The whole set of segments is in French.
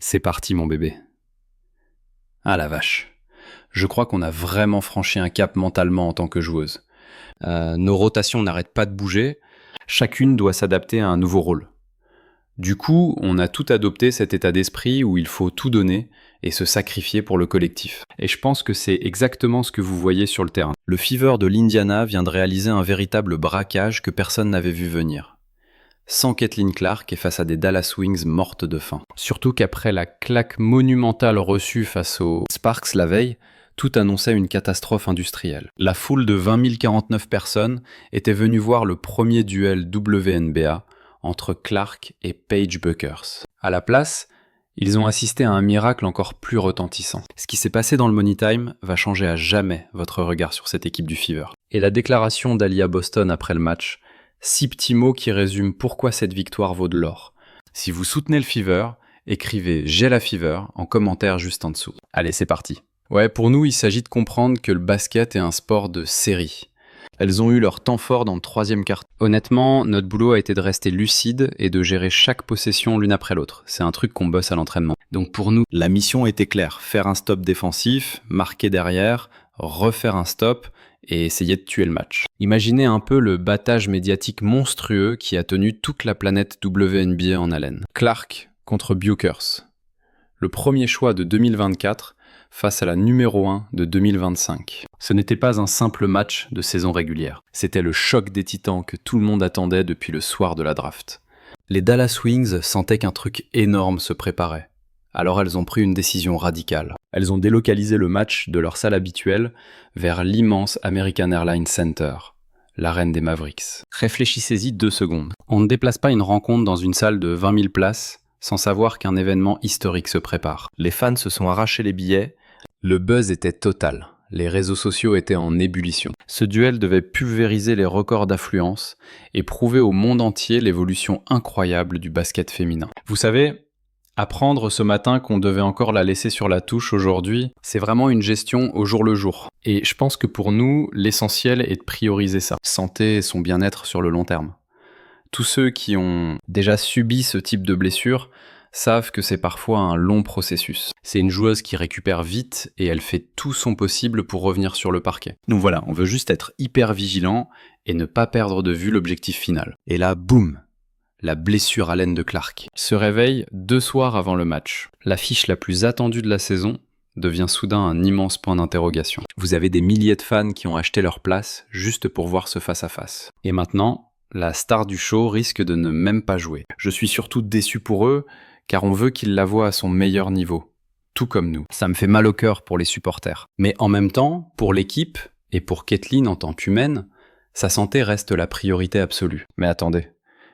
C'est parti mon bébé. Ah la vache. Je crois qu'on a vraiment franchi un cap mentalement en tant que joueuse. Nos rotations n'arrêtent pas de bouger. Chacune doit s'adapter à un nouveau rôle. Du coup, on a tout adopté cet état d'esprit où il faut tout donner et se sacrifier pour le collectif. Et je pense que c'est exactement ce que vous voyez sur le terrain. Le Fever de l'Indiana vient de réaliser un véritable braquage que personne n'avait vu venir. Sans Caitlin Clark et face à des Dallas Wings mortes de faim. Surtout qu'après la claque monumentale reçue face aux Sparks la veille, tout annonçait une catastrophe industrielle. La foule de 20 049 personnes était venue voir le premier duel WNBA entre Clark et Paige Bueckers. À la place, ils ont assisté à un miracle encore plus retentissant. Ce qui s'est passé dans le Money Time va changer à jamais votre regard sur cette équipe du Fever. Et la déclaration d'Aliyah Boston après le match, 6 petits mots qui résument pourquoi cette victoire vaut de l'or. Si vous soutenez le Fever, écrivez « J'ai la Fever » en commentaire juste en dessous. Allez, c'est parti. Ouais, pour nous, il s'agit de comprendre que le basket est un sport de série. Elles ont eu leur temps fort dans le troisième quart. Honnêtement, notre boulot a été de rester lucide et de gérer chaque possession l'une après l'autre. C'est un truc qu'on bosse à l'entraînement. Donc pour nous, la mission était claire. Faire un stop défensif, marquer derrière, refaire un stop et essayer de tuer le match. Imaginez un peu le battage médiatique monstrueux qui a tenu toute la planète WNBA en haleine. Clark contre Bueckers. Le premier choix de 2024 face à la numéro 1 de 2025. Ce n'était pas un simple match de saison régulière. C'était le choc des titans que tout le monde attendait depuis le soir de la draft. Les Dallas Wings sentaient qu'un truc énorme se préparait. Alors elles ont pris une décision radicale. Elles ont délocalisé le match de leur salle habituelle vers l'immense American Airlines Center, l'arène des Mavericks. Réfléchissez-y 2 secondes. On ne déplace pas une rencontre dans une salle de 20 000 places sans savoir qu'un événement historique se prépare. Les fans se sont arrachés les billets. Le buzz était total. Les réseaux sociaux étaient en ébullition. Ce duel devait pulvériser les records d'affluence et prouver au monde entier l'évolution incroyable du basket féminin. Vous savez, apprendre ce matin qu'on devait encore la laisser sur la touche aujourd'hui, c'est vraiment une gestion au jour le jour. Et je pense que pour nous, l'essentiel est de prioriser ça. Santé et son bien-être sur le long terme. Tous ceux qui ont déjà subi ce type de blessure savent que c'est parfois un long processus. C'est une joueuse qui récupère vite et elle fait tout son possible pour revenir sur le parquet. Donc voilà, on veut juste être hyper vigilant et ne pas perdre de vue l'objectif final. Et là, boum, la blessure à l'aine de Clark. Se réveille 2 soirs avant le match. L'affiche la plus attendue de la saison devient soudain un immense point d'interrogation. Vous avez des milliers de fans qui ont acheté leur place juste pour voir ce face-à-face. Et maintenant, la star du show risque de ne même pas jouer. Je suis surtout déçu pour eux, car on veut qu'ils la voient à son meilleur niveau, tout comme nous. Ça me fait mal au cœur pour les supporters. Mais en même temps, pour l'équipe, et pour Caitlin en tant qu'humaine, sa santé reste la priorité absolue. Mais attendez,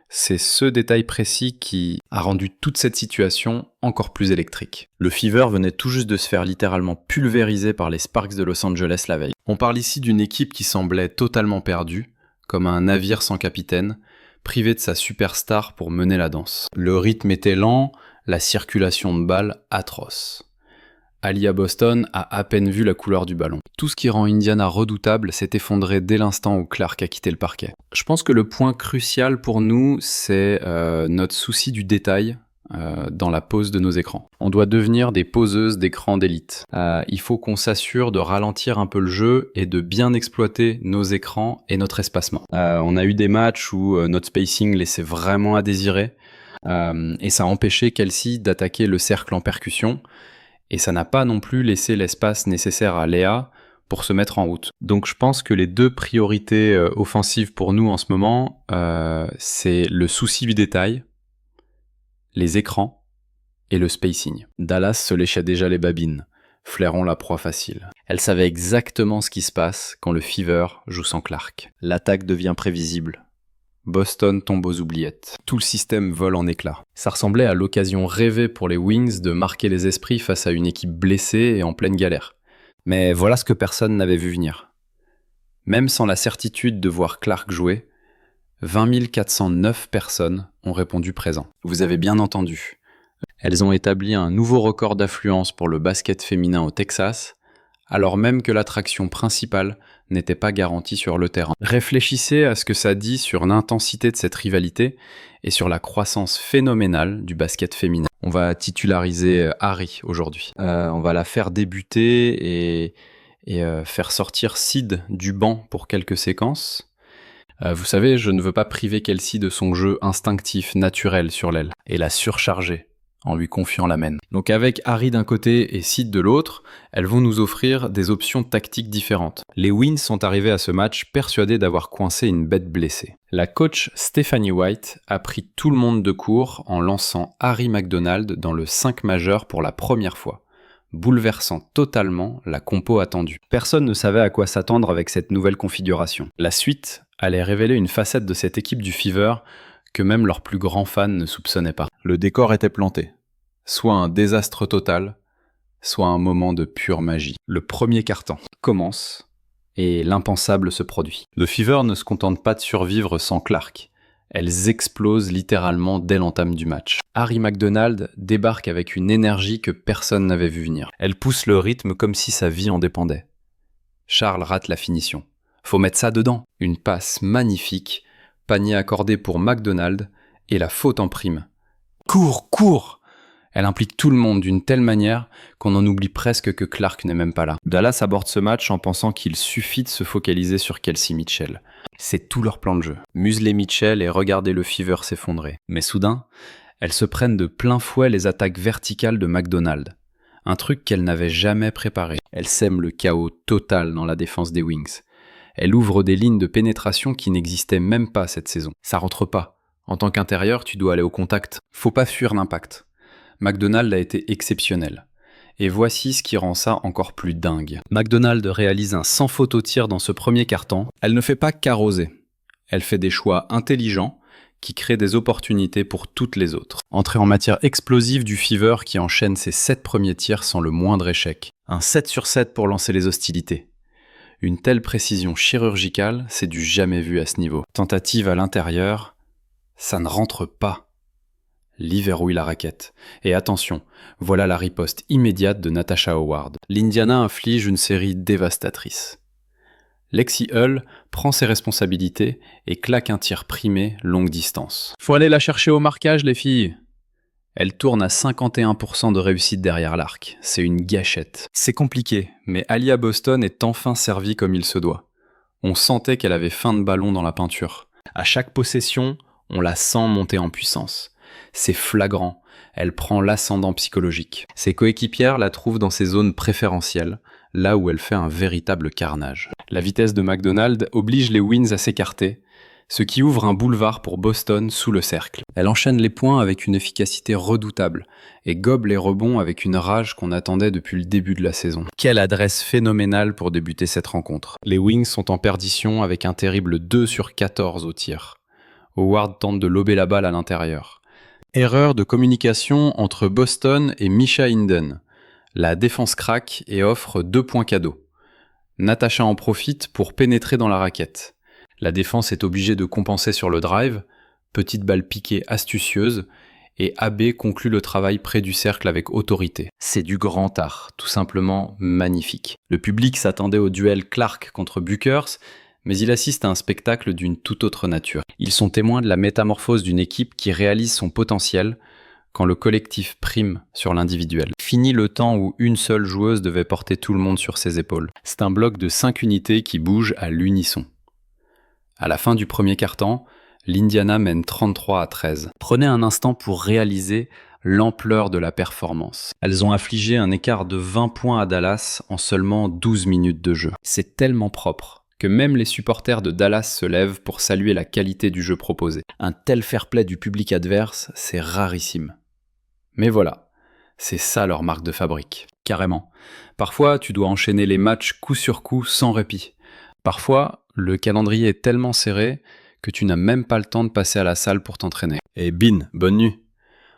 c'est ce détail précis qui a rendu toute cette situation encore plus électrique. Le Fever venait tout juste de se faire littéralement pulvériser par les Sparks de Los Angeles la veille. On parle ici d'une équipe qui semblait totalement perdue, comme un navire sans capitaine, privé de sa superstar pour mener la danse. Le rythme était lent, la circulation de balles atroce. Aliyah Boston a à peine vu la couleur du ballon. Tout ce qui rend Indiana redoutable s'est effondré dès l'instant où Clark a quitté le parquet. Je pense que le point crucial pour nous, c'est notre souci du détail dans la pose de nos écrans. On doit devenir des poseuses d'écrans d'élite. Il faut qu'on s'assure de ralentir un peu le jeu et de bien exploiter nos écrans et notre espacement. On a eu des matchs où notre spacing laissait vraiment à désirer et ça a empêché Kelsey d'attaquer le cercle en percussion et ça n'a pas non plus laissé l'espace nécessaire à Léa pour se mettre en route. Donc je pense que les 2 priorités offensives pour nous en ce moment, c'est le souci du détail, les écrans et le spacing. Dallas se léchait déjà les babines, flairant la proie facile. Elle savait exactement ce qui se passe quand le Fever joue sans Clark. L'attaque devient prévisible. Boston tombe aux oubliettes. Tout le système vole en éclats. Ça ressemblait à l'occasion rêvée pour les Wings de marquer les esprits face à une équipe blessée et en pleine galère. Mais voilà ce que personne n'avait vu venir. Même sans la certitude de voir Clark jouer, 20 409 personnes ont répondu présent. Vous avez bien entendu. Elles ont établi un nouveau record d'affluence pour le basket féminin au Texas, alors même que l'attraction principale n'était pas garantie sur le terrain. Réfléchissez à ce que ça dit sur l'intensité de cette rivalité et sur la croissance phénoménale du basket féminin. On va titulariser Harry aujourd'hui. On va la faire débuter et faire sortir Sid du banc pour quelques séquences. Vous savez, je ne veux pas priver Kelsey de son jeu instinctif, naturel sur l'aile, et la surcharger en lui confiant la main. Donc avec Harry d'un côté et Sid de l'autre, elles vont nous offrir des options tactiques différentes. Les Wings sont arrivés à ce match persuadés d'avoir coincé une bête blessée. La coach Stephanie White a pris tout le monde de court en lançant Harry McDonald dans le 5 majeur pour la première fois, bouleversant totalement la compo attendue. Personne ne savait à quoi s'attendre avec cette nouvelle configuration. La suite allait révéler une facette de cette équipe du Fever que même leurs plus grands fans ne soupçonnaient pas. Le décor était planté. Soit un désastre total, soit un moment de pure magie. Le premier quart-temps commence et l'impensable se produit. Le Fever ne se contente pas de survivre sans Clark. Elles explosent littéralement dès l'entame du match. Harry McDonald débarque avec une énergie que personne n'avait vu venir. Elle pousse le rythme comme si sa vie en dépendait. Charles rate la finition. Faut mettre ça dedans. Une passe magnifique, panier accordé pour McDonald et la faute en prime. Cours, cours! Elle implique tout le monde d'une telle manière qu'on en oublie presque que Clark n'est même pas là. Dallas aborde ce match en pensant qu'il suffit de se focaliser sur Kelsey Mitchell. C'est tout leur plan de jeu. Museler Mitchell et regarder le Fever s'effondrer. Mais soudain, elles se prennent de plein fouet les attaques verticales de McDonald. Un truc qu'elles n'avaient jamais préparé. Elles sèment le chaos total dans la défense des Wings. Elle ouvre des lignes de pénétration qui n'existaient même pas cette saison. Ça rentre pas. En tant qu'intérieur, tu dois aller au contact. Faut pas fuir l'impact. McDonald a été exceptionnel. Et voici ce qui rend ça encore plus dingue. McDonald réalise un sans faute au tir dans ce premier quart-temps. Elle ne fait pas qu'arroser. Elle fait des choix intelligents qui créent des opportunités pour toutes les autres. Entrée en matière explosive du Fever qui enchaîne ses 7 premiers tirs sans le moindre échec. Un 7 sur 7 pour lancer les hostilités. Une telle précision chirurgicale, c'est du jamais vu à ce niveau. Tentative à l'intérieur, ça ne rentre pas. Lee verrouille la raquette. Et attention, voilà la riposte immédiate de Natasha Howard. L'Indiana inflige une série dévastatrice. Lexi Hull prend ses responsabilités et claque un tir primé longue distance. Faut aller la chercher au marquage, les filles. Elle tourne à 51% de réussite derrière l'arc. C'est une gâchette. C'est compliqué, mais Aliyah Boston est enfin servie comme il se doit. On sentait qu'elle avait faim de ballon dans la peinture. À chaque possession, on la sent monter en puissance. C'est flagrant. Elle prend l'ascendant psychologique. Ses coéquipières la trouvent dans ses zones préférentielles, là où elle fait un véritable carnage. La vitesse de McDonald oblige les Wings à s'écarter, ce qui ouvre un boulevard pour Boston sous le cercle. Elle enchaîne les points avec une efficacité redoutable et gobe les rebonds avec une rage qu'on attendait depuis le début de la saison. Quelle adresse phénoménale pour débuter cette rencontre. Les Wings sont en perdition avec un terrible 2 sur 14 au tir. Howard tente de lober la balle à l'intérieur. Erreur de communication entre Boston et Misha Hinden. La défense craque et offre 2 points cadeaux. Natasha en profite pour pénétrer dans la raquette. La défense est obligée de compenser sur le drive, petite balle piquée astucieuse, et AB conclut le travail près du cercle avec autorité. C'est du grand art, tout simplement magnifique. Le public s'attendait au duel Clark contre Buchers, mais il assiste à un spectacle d'une toute autre nature. Ils sont témoins de la métamorphose d'une équipe qui réalise son potentiel quand le collectif prime sur l'individuel. Fini le temps où une seule joueuse devait porter tout le monde sur ses épaules. C'est un bloc de 5 unités qui bougent à l'unisson. À la fin du premier quart-temps, l'Indiana mène 33-13. Prenez un instant pour réaliser l'ampleur de la performance. Elles ont infligé un écart de 20 points à Dallas en seulement 12 minutes de jeu. C'est tellement propre que même les supporters de Dallas se lèvent pour saluer la qualité du jeu proposé. Un tel fair-play du public adverse, c'est rarissime. Mais voilà, c'est ça leur marque de fabrique. Carrément. Parfois, tu dois enchaîner les matchs coup sur coup sans répit. Parfois, le calendrier est tellement serré que tu n'as même pas le temps de passer à la salle pour t'entraîner. Et bin, bonne nuit.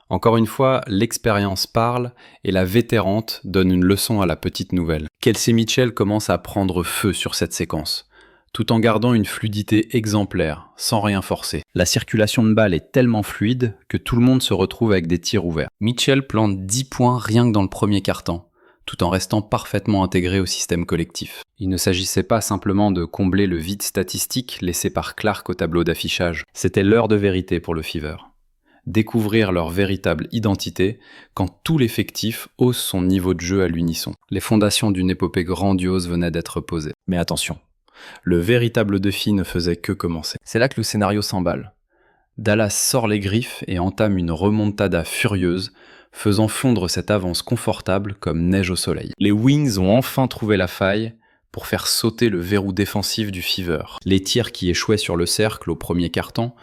Encore une fois, l'expérience parle et la vétérante donne une leçon à la petite nouvelle. Kelsey Mitchell commence à prendre feu sur cette séquence, tout en gardant une fluidité exemplaire, sans rien forcer. La circulation de balles est tellement fluide que tout le monde se retrouve avec des tirs ouverts. Mitchell plante 10 points rien que dans le premier quart-temps, tout en restant parfaitement intégrés au système collectif. Il ne s'agissait pas simplement de combler le vide statistique laissé par Clark au tableau d'affichage, c'était l'heure de vérité pour le Fever. Découvrir leur véritable identité quand tout l'effectif hausse son niveau de jeu à l'unisson. Les fondations d'une épopée grandiose venaient d'être posées. Mais attention, le véritable défi ne faisait que commencer. C'est là que le scénario s'emballe. Dallas sort les griffes et entame une remontada furieuse, faisant fondre cette avance confortable comme neige au soleil. Les Wings ont enfin trouvé la faille pour faire sauter le verrou défensif du Fever. Les tirs qui échouaient sur le cercle au premier quart-temps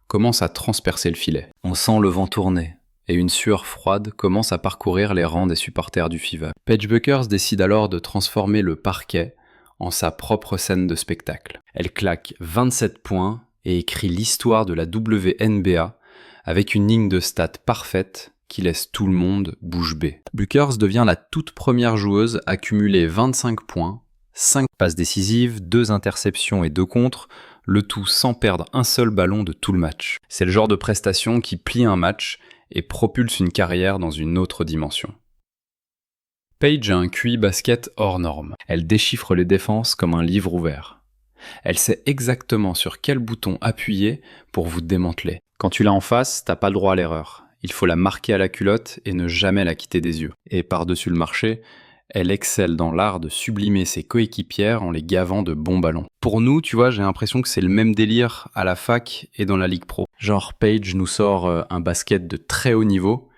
commencent à transpercer le filet. On sent le vent tourner, et une sueur froide commence à parcourir les rangs des supporters du Fever. Paige Bueckers décide alors de transformer le parquet en sa propre scène de spectacle. Elle claque 27 points et écrit l'histoire de la WNBA avec une ligne de stats parfaite qui laisse tout le monde bouche bée. Bueckers devient la toute première joueuse à cumuler 25 points, 5 passes décisives, 2 interceptions et 2 contres, le tout sans perdre un seul ballon de tout le match. C'est le genre de prestation qui plie un match et propulse une carrière dans une autre dimension. Paige a un QI basket hors norme. Elle déchiffre les défenses comme un livre ouvert. Elle sait exactement sur quel bouton appuyer pour vous démanteler. Quand tu l'as en face, t'as pas le droit à l'erreur. Il faut la marquer à la culotte et ne jamais la quitter des yeux. Et par-dessus le marché, elle excelle dans l'art de sublimer ses coéquipières en les gavant de bons ballons. Pour nous, tu vois, j'ai l'impression que c'est le même délire à la fac et dans la Ligue Pro. Genre, Paige nous sort un basket de très haut niveau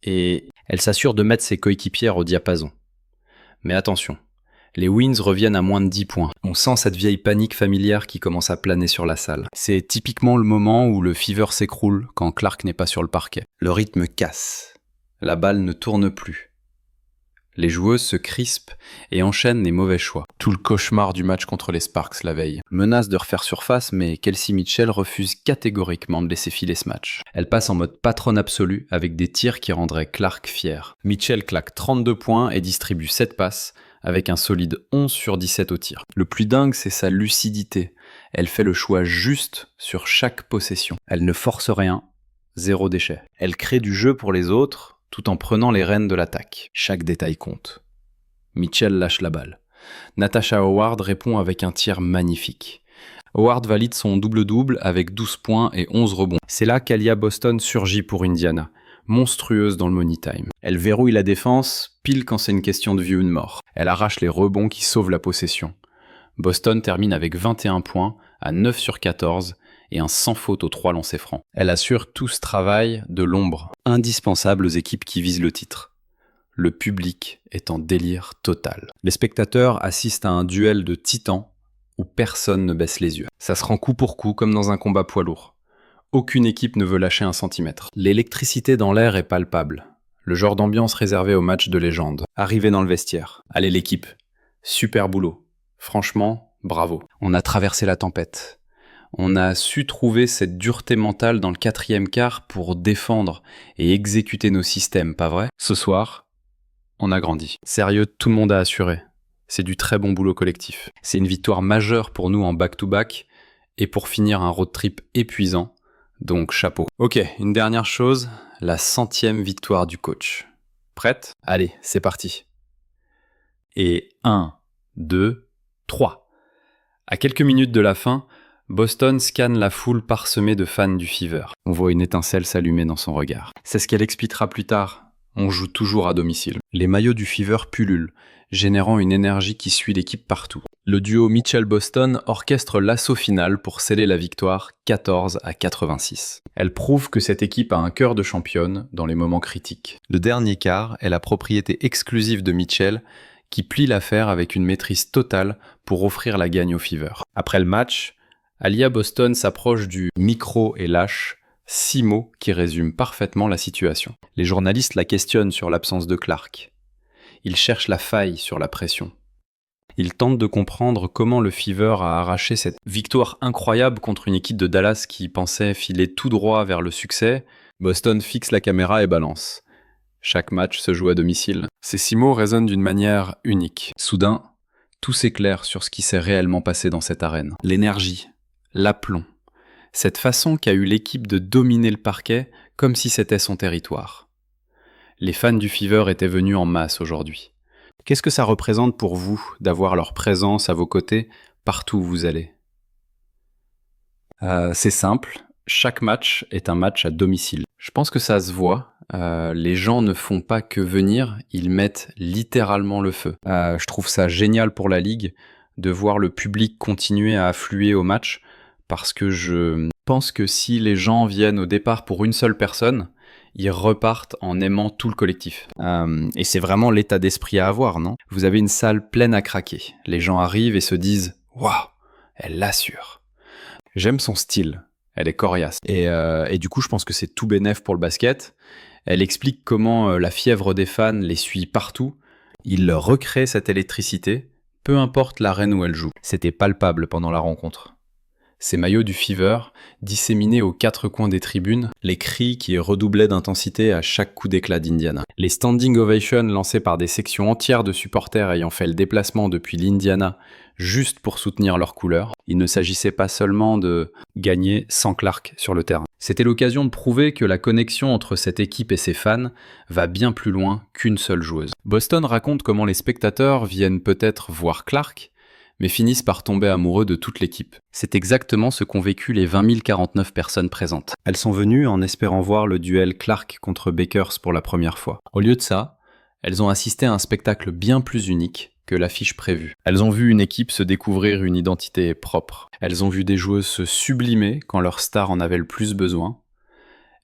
et elle s'assure de mettre ses coéquipières au diapason. Mais attention, les Wings reviennent à moins de 10 points. On sent cette vieille panique familière qui commence à planer sur la salle. C'est typiquement le moment où le Fever s'écroule quand Clark n'est pas sur le parquet. Le rythme casse. La balle ne tourne plus. Les joueuses se crispent et enchaînent les mauvais choix. Tout le cauchemar du match contre les Sparks la veille. Menace de refaire surface, mais Kelsey Mitchell refuse catégoriquement de laisser filer ce match. Elle passe en mode patronne absolue avec des tirs qui rendraient Clark fier. Mitchell claque 32 points et distribue 7 passes, avec un solide 11 sur 17 au tir. Le plus dingue, c'est sa lucidité. Elle fait le choix juste sur chaque possession. Elle ne force rien, zéro déchet. Elle crée du jeu pour les autres, tout en prenant les rênes de l'attaque. Chaque détail compte. Mitchell lâche la balle. Natasha Howard répond avec un tir magnifique. Howard valide son double-double avec 12 points et 11 rebonds. C'est là qu'Alia Boston surgit pour Indiana, monstrueuse dans le money time. Elle verrouille la défense, pile quand c'est une question de vie ou de mort. Elle arrache les rebonds qui sauvent la possession. Boston termine avec 21 points à 9 sur 14 et un sans faute aux 3 lancers francs. Elle assure tout ce travail de l'ombre, indispensable aux équipes qui visent le titre. Le public est en délire total. Les spectateurs assistent à un duel de titans où personne ne baisse les yeux. Ça se rend coup pour coup comme dans un combat poids lourd. Aucune équipe ne veut lâcher un centimètre. L'électricité dans l'air est palpable. Le genre d'ambiance réservé aux matchs de légende. Arrivé dans le vestiaire. Allez l'équipe. Super boulot. Franchement, bravo. On a traversé la tempête. On a su trouver cette dureté mentale dans le 4e quart pour défendre et exécuter nos systèmes, pas vrai ? Ce soir, on a grandi. Sérieux, tout le monde a assuré. C'est du très bon boulot collectif. C'est une victoire majeure pour nous en back-to-back et pour finir un road trip épuisant. Donc chapeau. Ok, une dernière chose, la 100e victoire du coach. Prête ? Allez, c'est parti. Et 1, 2, 3. À quelques minutes de la fin, Boston scanne la foule parsemée de fans du Fever. On voit une étincelle s'allumer dans son regard. C'est ce qu'elle expliquera plus tard. On joue toujours à domicile. Les maillots du Fever pullulent, générant une énergie qui suit l'équipe partout. Le duo Mitchell-Boston orchestre l'assaut final pour sceller la victoire 14-86. Elle prouve que cette équipe a un cœur de championne dans les moments critiques. Le dernier quart est la propriété exclusive de Mitchell qui plie l'affaire avec une maîtrise totale pour offrir la gagne au Fever. Après le match, Alia Boston s'approche du micro et lâche 6 mots qui résument parfaitement la situation. Les journalistes la questionnent sur l'absence de Clark. Ils cherchent la faille sur la pression. Ils tentent de comprendre comment le Fever a arraché cette victoire incroyable contre une équipe de Dallas qui pensait filer tout droit vers le succès. Boston fixe la caméra et balance. Chaque match se joue à domicile. Ces 6 mots résonnent d'une manière unique. Soudain, tout s'éclaire sur ce qui s'est réellement passé dans cette arène. L'énergie, l'aplomb, cette façon qu'a eu l'équipe de dominer le parquet comme si c'était son territoire. Les fans du Fever étaient venus en masse aujourd'hui. Qu'est-ce que ça représente pour vous d'avoir leur présence à vos côtés partout où vous allez? C'est simple, chaque match est un match à domicile. Je pense que ça se voit. Les gens ne font pas que venir, ils mettent littéralement le feu. Je trouve ça génial pour la Ligue de voir le public continuer à affluer au match, parce que je pense que si les gens viennent au départ pour une seule personne, ils repartent en aimant tout le collectif. Et c'est vraiment l'état d'esprit à avoir, non? Vous avez une salle pleine à craquer. Les gens arrivent et se disent « Waouh, elle l'assure ». J'aime son style, elle est coriace. Et du coup, je pense que c'est tout bénef pour le basket. Elle explique comment la fièvre des fans les suit partout. Il recrée cette électricité, peu importe l'arène où elle joue. C'était palpable pendant la rencontre. Ces maillots du Fever, disséminés aux quatre coins des tribunes, les cris qui redoublaient d'intensité à chaque coup d'éclat d'Indiana. Les standing ovations lancés par des sections entières de supporters ayant fait le déplacement depuis l'Indiana juste pour soutenir leurs couleurs. Il ne s'agissait pas seulement de gagner sans Clark sur le terrain. C'était l'occasion de prouver que la connexion entre cette équipe et ses fans va bien plus loin qu'une seule joueuse. Boston raconte comment les spectateurs viennent peut-être voir Clark, mais finissent par tomber amoureux de toute l'équipe. C'est exactement ce qu'ont vécu les 20 049 personnes présentes. Elles sont venues en espérant voir le duel Clark contre Bakers pour la première fois. Au lieu de ça, elles ont assisté à un spectacle bien plus unique que l'affiche prévue. Elles ont vu une équipe se découvrir une identité propre. Elles ont vu des joueuses se sublimer quand leur star en avait le plus besoin.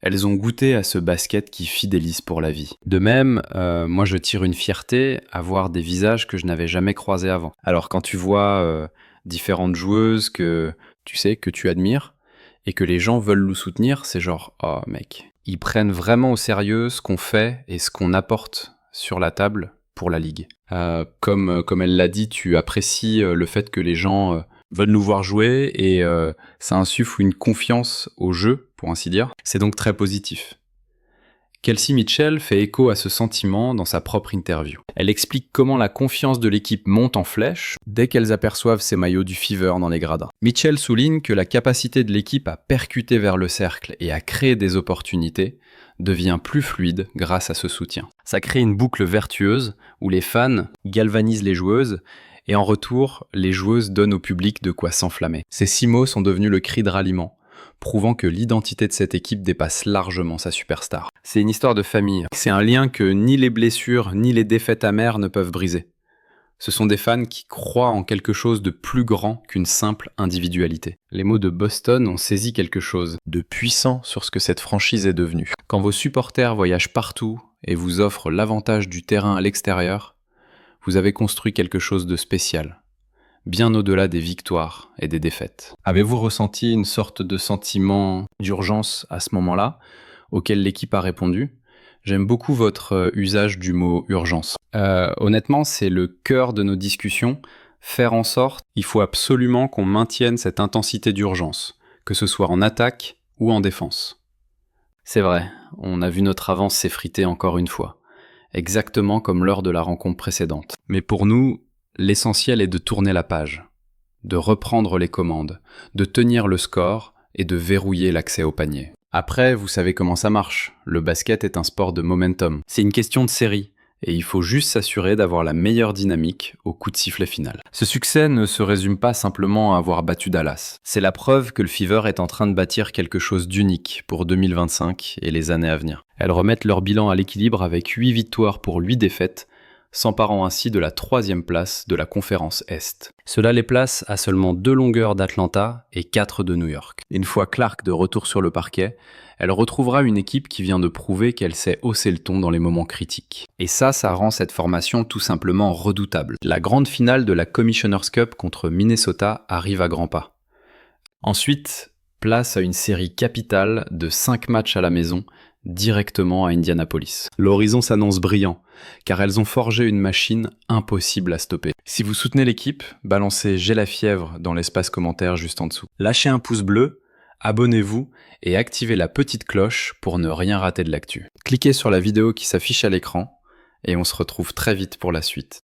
Elles ont goûté à ce basket qui fidélise pour la vie. De même, moi je tire une fierté à voir des visages que je n'avais jamais croisés avant. Alors quand tu vois différentes joueuses que tu sais, que tu admires, et que les gens veulent nous soutenir, c'est genre, oh mec, ils prennent vraiment au sérieux ce qu'on fait et ce qu'on apporte sur la table pour la Ligue. Comme elle l'a dit, tu apprécies le fait que les gens veulent nous voir jouer et ça insuffle une confiance au jeu, pour ainsi dire. C'est donc très positif. Kelsey Mitchell fait écho à ce sentiment dans sa propre interview. Elle explique comment la confiance de l'équipe monte en flèche dès qu'elles aperçoivent ces maillots du Fever dans les gradins. Mitchell souligne que la capacité de l'équipe à percuter vers le cercle et à créer des opportunités devient plus fluide grâce à ce soutien. Ça crée une boucle vertueuse où les fans galvanisent les joueuses et en retour, les joueuses donnent au public de quoi s'enflammer. Ces 6 mots sont devenus le cri de ralliement, prouvant que l'identité de cette équipe dépasse largement sa superstar. C'est une histoire de famille. C'est un lien que ni les blessures ni les défaites amères ne peuvent briser. Ce sont des fans qui croient en quelque chose de plus grand qu'une simple individualité. Les mots de Boston ont saisi quelque chose de puissant sur ce que cette franchise est devenue. Quand vos supporters voyagent partout et vous offrent l'avantage du terrain à l'extérieur, vous avez construit quelque chose de spécial, bien au-delà des victoires et des défaites. Avez-vous ressenti une sorte de sentiment d'urgence à ce moment-là, auquel l'équipe a répondu ? J'aime beaucoup votre usage du mot « urgence ». Honnêtement, c'est le cœur de nos discussions. Faire en sorte, il faut absolument qu'on maintienne cette intensité d'urgence, que ce soit en attaque ou en défense. C'est vrai, on a vu notre avance s'effriter encore une fois, exactement comme lors de la rencontre précédente. Mais pour nous, l'essentiel est de tourner la page, de reprendre les commandes, de tenir le score et de verrouiller l'accès au panier. Après, vous savez comment ça marche. Le basket est un sport de momentum. C'est une question de série, et il faut juste s'assurer d'avoir la meilleure dynamique au coup de sifflet final. Ce succès ne se résume pas simplement à avoir battu Dallas. C'est la preuve que le Fever est en train de bâtir quelque chose d'unique pour 2025 et les années à venir. Elles remettent leur bilan à l'équilibre avec 8 victoires pour 8 défaites, s'emparant ainsi de la 3e place de la conférence Est. Cela les place à seulement 2 longueurs d'Atlanta et 4 de New York. Une fois Clark de retour sur le parquet, elle retrouvera une équipe qui vient de prouver qu'elle sait hausser le ton dans les moments critiques. Et ça rend cette formation tout simplement redoutable. La grande finale de la Commissioner's Cup contre Minnesota arrive à grands pas. Ensuite, place à une série capitale de 5 matchs à la maison, directement à Indianapolis. L'horizon s'annonce brillant, car elles ont forgé une machine impossible à stopper. Si vous soutenez l'équipe, balancez J'ai la fièvre dans l'espace commentaire juste en dessous. Lâchez un pouce bleu, abonnez-vous et activez la petite cloche pour ne rien rater de l'actu. Cliquez sur la vidéo qui s'affiche à l'écran et on se retrouve très vite pour la suite.